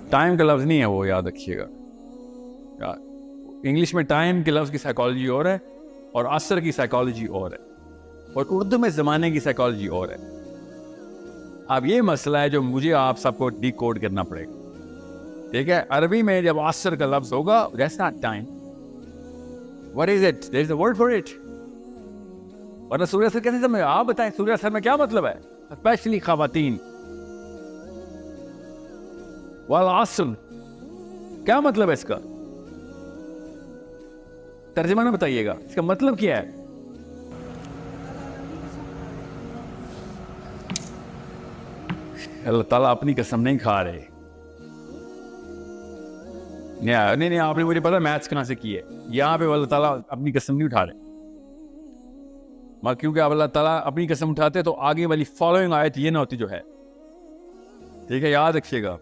Time کا لفظ نہیں ہے وہ، یاد رکھیے گا. انگلش میں ٹائم کے لفظ کی سائیکالوجی اور ہے، اور عصر کی سائیکالوجی اور ہے، اور اردو میں زمانے کی سائیکالوجی اور ہے. اب یہ مسئلہ ہے جو مجھے آپ سب کو ڈی کوڈ کرنا پڑے گا. ٹھیک ہے، عربی میں جب عصر کا لفظ ہوگا that's not time. What is it? There is a word for it. ورنہ سورہ اثر کیسے سمجھ؟ آپ بتائیں سورہ اثر میں کیا مطلب ہے، اسپیشلی خواتین. والعصر کیا مطلب ہے اس کا؟ ترجمہ نہ بتائیے گا، اس کا مطلب کیا ہے؟ اللہ تعالیٰ اپنی قسم نہیں کھا رہے. نہیں آپ نے مجھے پتا میتھس کہاں سے کی ہے. یہاں پہ اللہ تعالیٰ اپنی قسم نہیں اٹھا رہے، مگر کیونکہ اب اللہ تعالیٰ اپنی قسم اٹھاتے تو آگے والی فالوئنگ آیت یہ نہ ہوتی جو ہے. ٹھیک ہے، یاد رکھیے گا،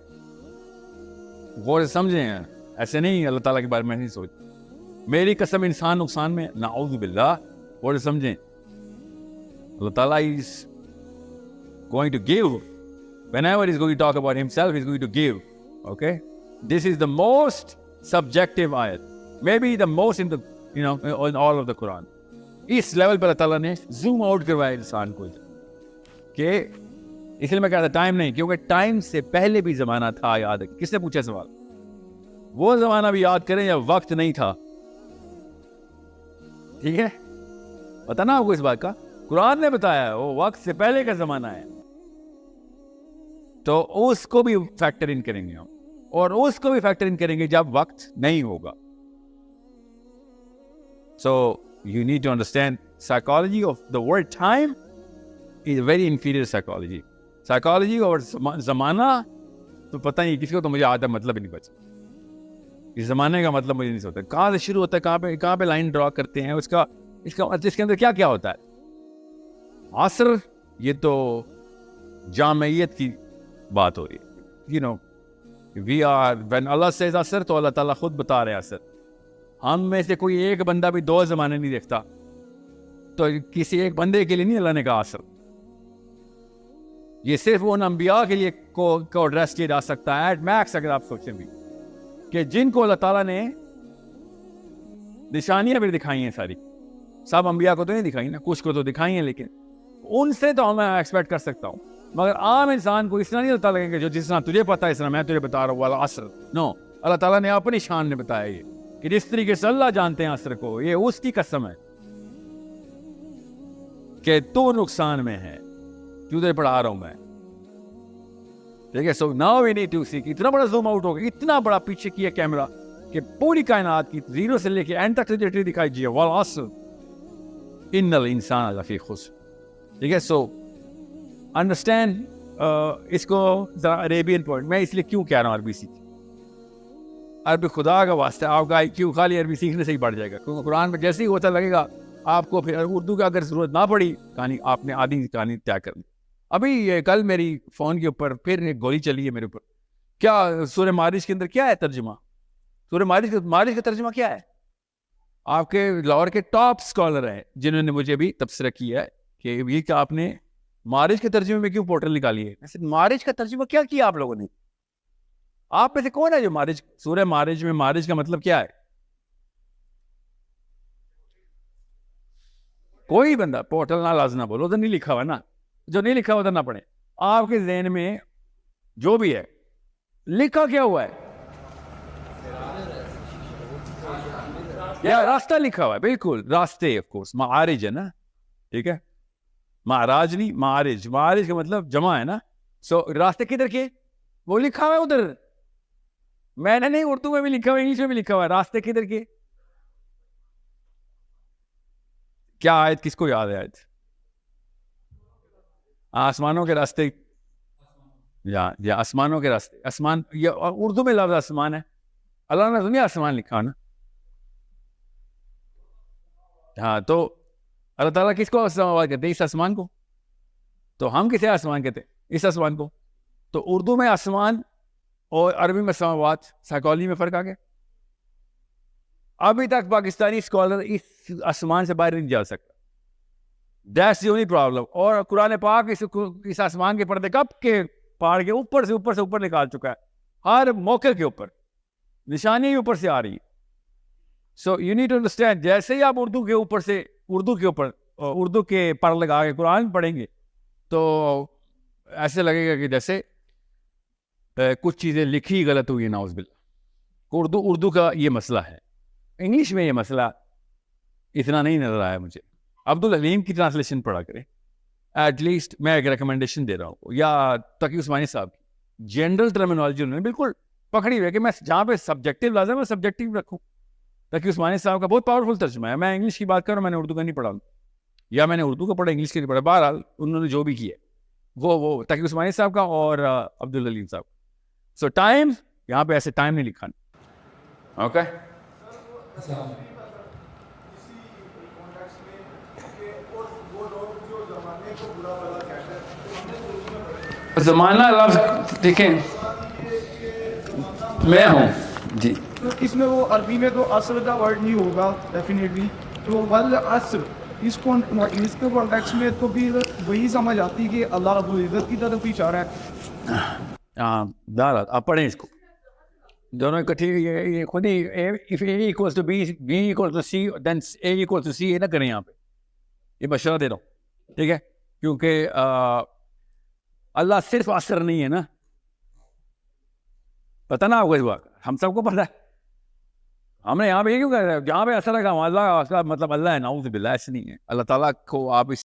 غور سے سمجھیں. ایسے نہیں اللہ تعالیٰ کے بارے میں نہیں سوچ. میری قسم انسان نقصان میں، نعوذ باللہ. غور سے سمجھیں، اللہ تعالیٰ is going to give. Whenever he's going to talk about himself, he's going to give. Okay? This is the most subjective ayat. Maybe the most in the, in all of the Quran. اس level پر اللہ تعالیٰ نے zoom out کروایا انسان کو کہ اس لیے میں کہتا ٹائم نہیں، کیونکہ ٹائم سے پہلے بھی زمانہ تھا. یاد ہے کس نے پوچھا سوال؟ وہ زمانہ بھی یاد کریں جب وقت نہیں تھا. ٹھیک ہے، پتا نا آپ کو اس بات کا؟ قرآن نے بتایا وہ وقت سے پہلے کا زمانہ ہے، تو اس کو بھی فیکٹر ان کریں گے ہم، اور اس کو بھی فیکٹر ان کریں گے جب وقت نہیں ہوگا. So you need to understand psychology of the word time is a very inferior psychology. Psychology اور زمانہ تو پتہ نہیں کسی کو، تو مجھے آتا مطلب ہی نہیں بچا. اس زمانے کا مطلب مجھے نہیں سوچتا کہاں سے شروع ہوتا ہے، کہاں پہ لائن ڈرا کرتے ہیں، اس کے اندر کیا کیا ہوتا ہے. عصر یہ تو جامعیت کی بات ہو رہی ہے. We are when Allah says عصر تو اللہ تعالیٰ خود بتا رہے ہیں عصر. ہم میں سے کوئی ایک بندہ بھی دو زمانے نہیں دیکھتا، تو کسی ایک بندے کے لیے نہیں اللہ نے کہا عصر. یہ صرف ان انبیاء کے لیے کو ایڈریس کیا جا سکتا ہے ایٹ میکس. اگر آپ سوچیں بھی کہ جن کو اللہ تعالیٰ نے نشانیاں بھی دکھائی ہیں، ساری سب انبیاء کو تو نہیں دکھائی نا، کچھ کو تو دکھائی ہیں، لیکن ان سے تو میں ایکسپیکٹ کر سکتا ہوں. مگر عام انسان کو اس طرح نہیں اللہ تعالیٰ کہ جو جس طرح تجھے پتا ہے اس طرح میں تجھے بتا رہا ہوں والعصر. نو، اللہ تعالیٰ نے اپنی شان نے بتایا یہ کہ جس طریقے سے اللہ جانتے ہیں عصر کو، یہ اس کی قسم ہے کہ تو نقصان میں ہے، تجھے پڑھا رہا ہوں میں. ٹھیک ہے، so now we need to see. اتنا بڑا زوم آؤٹ ہو گیا، اتنا بڑا پیچھے کیا کیمرہ کہ پوری کائنات کی زیرو سے لے کے اینڈ تک تجھے دکھائی جی والعصر ان الانسان لفی خسر. ٹھیک ہے، سو انڈرسٹینڈ اس کو ذرا عربین پوائنٹ. میں اس لیے کیوں کہہ رہا ہوں عربی سیکھ، عربی خدا کا واسطہ آپ کا IQ خالی عربی سیکھنے سے ہی بڑھ جائے گا، کیونکہ قرآن میں جیسے ہی ہوتا لگے گا آپ کو پھر اردو کا اگر ضرورت نہ پڑی کہانی آپ نے آدھی کہانی طے کر دی. ابھی کل میری فون کے اوپر پھر ایک گولی چلی ہے میرے اوپر. کیا سورہ معارج کے اندر کیا ہے ترجمہ؟ سورہ معارج کا ترجمہ کیا ہے؟ آپ کے لاہور کے ٹاپ اسکالر ہیں جنہوں نے مجھے بھی تبصرہ کیا ہے کہ یہ کہ آپ نے معارج کے ترجمے میں کیوں پورٹل نکالی ہے. ایسے معارج کا ترجمہ کیا کیا آپ لوگوں نے؟ آپ میں سے کون ہے جو معارج، سورہ معارج میں معارج کا مطلب کیا ہے؟ کوئی بندہ پورٹل نہ لازم نہ بولو، ادھر نہیں لکھا ہوا نا، جو نہیں لکھا ہوا ادھر نہ پڑھے. آپ کے ذہن میں جو بھی ہے لکھا کیا ہوا ہے؟ یا راستہ لکھا ہوا ہے، بالکل راستے. آف کورس معارج ہے نا، ٹھیک ہے، معراج نہیں معارج. معارج کا مطلب جمع ہے نا. سو راستے کدھر کے؟ وہ لکھا ہوا ہے ادھر. میں نے نہیں، اردو میں بھی لکھا ہوا ہے، انگلش میں بھی لکھا ہوا ہے. راستے کدھر کے؟ کیا آیت کس کو یاد ہے؟ آیت آسمانوں کے راستے، یا آسمانوں کے راستے. آسمان یا اردو میں لفظ آسمان ہے، اللہ نے دنیا آسمان لکھا نا. ہاں، تو اللہ تعالیٰ کس کو آسمان کہتے ہیں؟ اس آسمان کو. تو ہم کسے آسمان کہتے ہیں؟ اس آسمان کو. تو اردو میں آسمان اور عربی میں سماوات، سائیکالوجی میں فرق آ گیا. ابھی تک پاکستانی اسکالر اس آسمان سے باہر نہیں جا سکتا. That's the only problem. اور قرآن پاک اس آسمان کے پردے کب کے پہاڑ کے اوپر سے اوپر نکال چکا ہے, ہر موقع کے اوپر نشانی اوپر سے آ رہی ہے. So you need to understand, جیسے ہی آپ اردو کے پر لگا کے قرآن پڑھیں گے تو ایسے لگے گا کہ جیسے کچھ چیزیں لکھی غلط ہوئی, ناؤز باللہ. اردو کا یہ مسئلہ ہے, انگلش میں یہ مسئلہ اتنا نہیں نظر آیا مجھے. عبدالحلیم کی ٹرانسلیشن پڑھا کریں ایٹ لیسٹ, میں ایک ریکمنڈیشن دے رہا ہوں, یا تقی عثمانی صاحب کی جنرل ٹرمینالوجی انہوں نے بالکل پکڑی ہوئی ہے کہ میں جہاں پہ سبجیکٹیو لازم ہے میں سبجیکٹیو رکھوں. تقی عثمانی صاحب کا بہت پاورفل ترجمہ ہے. میں انگلش کی بات کر رہا ہوں, میں نے اردو کا نہیں پڑھا, یا میں نے اردو کا پڑھا انگلش کا نہیں پڑھا. بہرحال انہوں نے جو بھی کیا وہ تقی عثمانی صاحب کا اور عبدالحلیم صاحب کا. سو ٹائم یہاں پہ ایسے ٹائم نہیں لکھا. اوکے زمانہ لفظ دیکھیں میں ہوں جی, اس میں وہ عربی میں تو عصر کا ورڈ نہیں ہوگا ڈیفینیٹلی, تو والعصر اس کو اس کے کانٹیکس میں تو بھی وہی سمجھ آتی کہ اللہ رب العزت کی طرف ہی اشارہ ہے. ہاں دارا آپ پڑھیں اس کو دونوں اکٹھے, یہ خود ہی if A equals to B, B equals to C, then A equals to C, یہ نہ کریں یہاں پہ, یہ مشورہ دے رہا ہوں ٹھیک ہے, کیونکہ اللہ صرف عصر نہیں ہے نا, پتہ نا آپ کو اس بات, ہم سب کو پتہ ہے. ہم نے یہاں پہ یہ کیوں کہہ رہے ہیں جہاں پہ اثر ہے اللہ کا مطلب اللہ ہے, نعوذ باللہ, ایسے نہیں ہے. اللہ تعالیٰ کو آپ اس